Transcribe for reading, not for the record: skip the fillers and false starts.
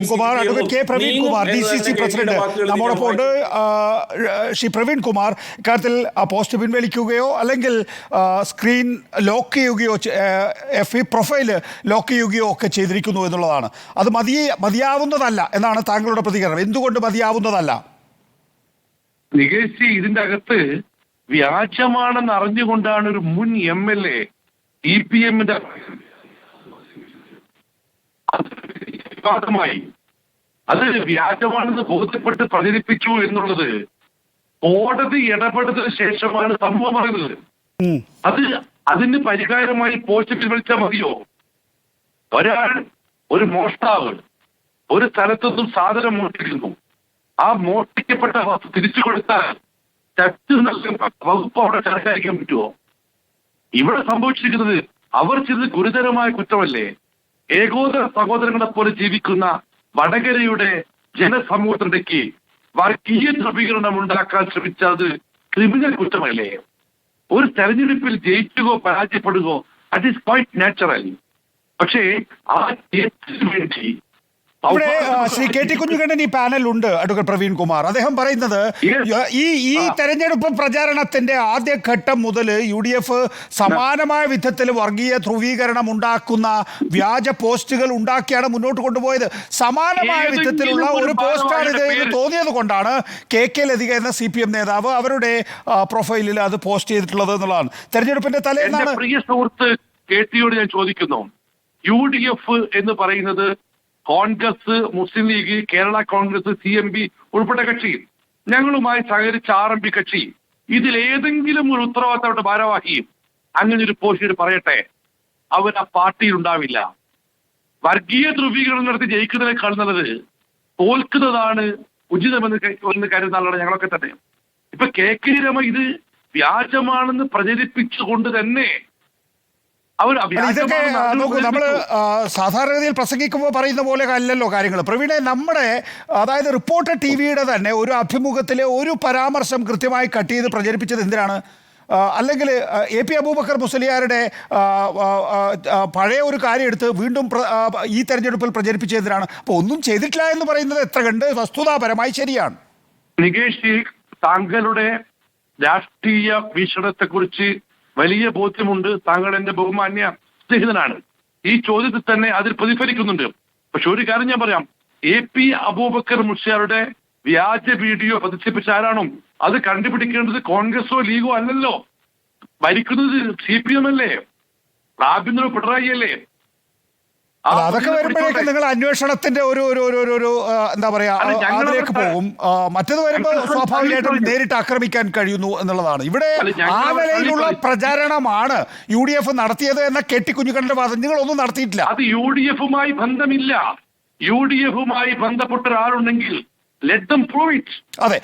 Kumar, advocate K Praveen Kumar, DCC president നമ്മോടൊപ്പം ഉണ്ട്. ശ്രീ പ്രവീൺ കുമാർ, ഇക്കാര്യത്തിൽ പോസ്റ്റ് പിൻവലിക്കുകയോ അല്ലെങ്കിൽ സ്ക്രീൻ ലോക്ക് ചെയ്യുകയോ FB പ്രൊഫൈൽ ലോക്ക് ചെയ്യുകയോ ഒക്കെ ചെയ്തിരിക്കുന്നു എന്നുള്ളതാണ്. അത് മതിയാവുന്നതല്ല എന്നാണ് താങ്കളുടെ പ്രതികരണം. എന്തുകൊണ്ട് മതിയാവുന്നതല്ല? നികേഷ്, ഇതിന്റെ അകത്ത് വ്യാജമാണെന്ന് അറിഞ്ഞുകൊണ്ടാണ് ഒരു മുൻ MLA EPM-ന്റെ വിവാദമായി അത് വ്യാജമാണെന്ന് ബോധ്യപ്പെട്ട് പ്രചരിപ്പിച്ചു എന്നുള്ളത് കോടതി ഇടപെട്ടതിന് ശേഷമാണ് സംഭവമാകുന്നത്. അതിന് പരിഹാരമായി പോസ്റ്റ് പിൻവലിച്ചാൽ മതിയോ? ഒരു മോഷ്ടാവ് ഒരു സ്ഥലത്തുനിന്നും സാധനം മോഷ്ടിക്കുന്നു, ആ മോഷ്ടിക്കപ്പെട്ട വസ്തു തിരിച്ചു കൊടുത്താൽ വകുപ്പ് അവിടെ ചർച്ചയാക്കാൻ പറ്റുമോ? ഇവിടെ സംഭവിച്ചിരിക്കുന്നത് അവർ ചെയ്തത് ഗുരുതരമായ കുറ്റമല്ലേ? ഏകോദര സഹോദരങ്ങളെ പോലെ ജീവിക്കുന്ന വടകരയുടെ ജനസമൂഹത്തിനിടയ്ക്ക് വർഗീയ ധ്രുവീകരണം ഉണ്ടാക്കാൻ ശ്രമിച്ചത് ക്രിമിനൽ കുറ്റമല്ലേ? ഒരു തെരഞ്ഞെടുപ്പിൽ ജയിക്കുകയോ പരാജയപ്പെടുകയോ അത് ഈസ് ക്വൈറ്റ് നാച്ചുറൽ. പക്ഷേ ആ കേസിന് വേണ്ടി ഇവിടെ ശ്രീ KT കുഞ്ഞുകണ്ണൻ ഈ പാനലുണ്ട്, അഡ്വക്കേറ്റ് പ്രവീൺ കുമാർ. അദ്ദേഹം പറയുന്നത് ഈ തെരഞ്ഞെടുപ്പ് പ്രചാരണത്തിന്റെ ആദ്യഘട്ടം മുതൽ UDF സമാനമായ വിധത്തിൽ വർഗീയ ധ്രുവീകരണം ഉണ്ടാക്കുന്ന വ്യാജ പോസ്റ്റുകൾ ഉണ്ടാക്കിയാണ് മുന്നോട്ട് കൊണ്ടുപോയത്. സമാനമായ വിധത്തിലുള്ള ഒരു പോസ്റ്റാണ് ഇത് എന്ന് തോന്നിയത് കൊണ്ടാണ് KK ലതിക എന്ന CPM നേതാവ് അവരുടെ പ്രൊഫൈലിൽ അത് പോസ്റ്റ് ചെയ്തിട്ടുള്ളത് എന്നുള്ളതാണ്. തെരഞ്ഞെടുപ്പിന്റെ തലേന്നാണ്. പ്രിയ സുഹൃത്ത് KT-യോട് ഞാൻ ചോദിക്കുന്നു, UDF എന്ന് പറയുന്നത് കോൺഗ്രസ്, മുസ്ലിം ലീഗ്, കേരള കോൺഗ്രസ്, CMB ഉൾപ്പെട്ട കക്ഷി, ഞങ്ങളുമായി സഹകരിച്ച RMP കക്ഷി, ഇതിലേതെങ്കിലും ഒരു ഉത്തരവാദിത്തപ്പെട്ട ഭാരവാഹിയും അങ്ങനെ ഒരു പോസ്റ്റ് പറയട്ടെ, അവർ ആ പാർട്ടിയിൽ ഉണ്ടാവില്ല. വർഗീയ ധ്രുവീകരണം നടത്തി ജയിക്കുന്നതിനേക്കാൾ നല്ലത് തോൽക്കുന്നതാണ് ഉചിതമെന്ന് കരുതുന്ന ആളാണ് ഞങ്ങളൊക്കെ തന്നെ. ഇപ്പൊ KK രമ ഇത് വ്യാജമാണെന്ന് പ്രചരിപ്പിച്ചുകൊണ്ട് തന്നെ ഇതൊക്കെ നമ്മൾ സാധാരണഗതിയിൽ പ്രസംഗിക്കുമ്പോൾ പറയുന്ന പോലെ അല്ലല്ലോ കാര്യങ്ങൾ. പ്രവീണെ, നമ്മുടെ അതായത് റിപ്പോർട്ടർ TV-യുടെ തന്നെ ഒരു അഭിമുഖത്തിലെ ഒരു പരാമർശം കൃത്യമായി കട്ട് ചെയ്ത് പ്രചരിപ്പിച്ചത് എന്തിനാണ്? അല്ലെങ്കിൽ AP അബൂബക്കർ മുസ്ലിയാരുടെ പഴയ ഒരു കാര്യം എടുത്ത് വീണ്ടും ഈ തെരഞ്ഞെടുപ്പിൽ പ്രചരിപ്പിച്ചതിനാണ്. അപ്പോൾ ഒന്നും ചെയ്തിട്ടില്ല എന്ന് പറയുന്നത് എത്ര കണ്ട് വസ്തുതാപരമായി ശരിയാണ്? നികേഷ്, താങ്കളുടെ രാഷ്ട്രീയ വീക്ഷണത്തെക്കുറിച്ച് വലിയ ബോധ്യമുണ്ട്. താങ്കൾ എന്റെ ബഹുമാന്യ സ്നേഹിതനാണ്. ഈ ചോദ്യത്തിൽ തന്നെ അതിൽ പ്രതിഫലിക്കുന്നുണ്ട്. പക്ഷെ ഒരു കാര്യം ഞാൻ പറയാം, AP അബൂബക്കർ മുസ്ലിയാരുടെ വ്യാജ വീഡിയോ പ്രദർശിപ്പിച്ച ആരാണോ അത് കണ്ടുപിടിക്കേണ്ടത് കോൺഗ്രസോ ലീഗോ അല്ലല്ലോ. ഭരിക്കുന്നത് CPM അല്ലേ, ആഭ്യന്തര പിണറായി അല്ലേ? അതൊക്കെ വരുമ്പോഴേക്കും നിങ്ങൾ അന്വേഷണത്തിന്റെ ഒരു എന്താ പറയാ അതിലേക്ക് പോകും. മറ്റേത് വരുമ്പോൾ സ്വാഭാവികമായിട്ടും നേരിട്ട് ആക്രമിക്കാൻ കഴിയുന്നു എന്നുള്ളതാണ്. ഇവിടെ ആ നിലയിലുള്ള പ്രചാരണമാണ് UDF നടത്തിയത് എന്ന KT കുഞ്ഞുകണ്ണന്റെ വാദം നിങ്ങളൊന്നും നടത്തിയിട്ടില്ല. അത് UDF-മായി ബന്ധമില്ല. UDF-മായി ബന്ധപ്പെട്ട ഒരാളുണ്ടെങ്കിൽ ലെറ്റ് ദം പ്രൂവ് ഇറ്റ്. അതെ.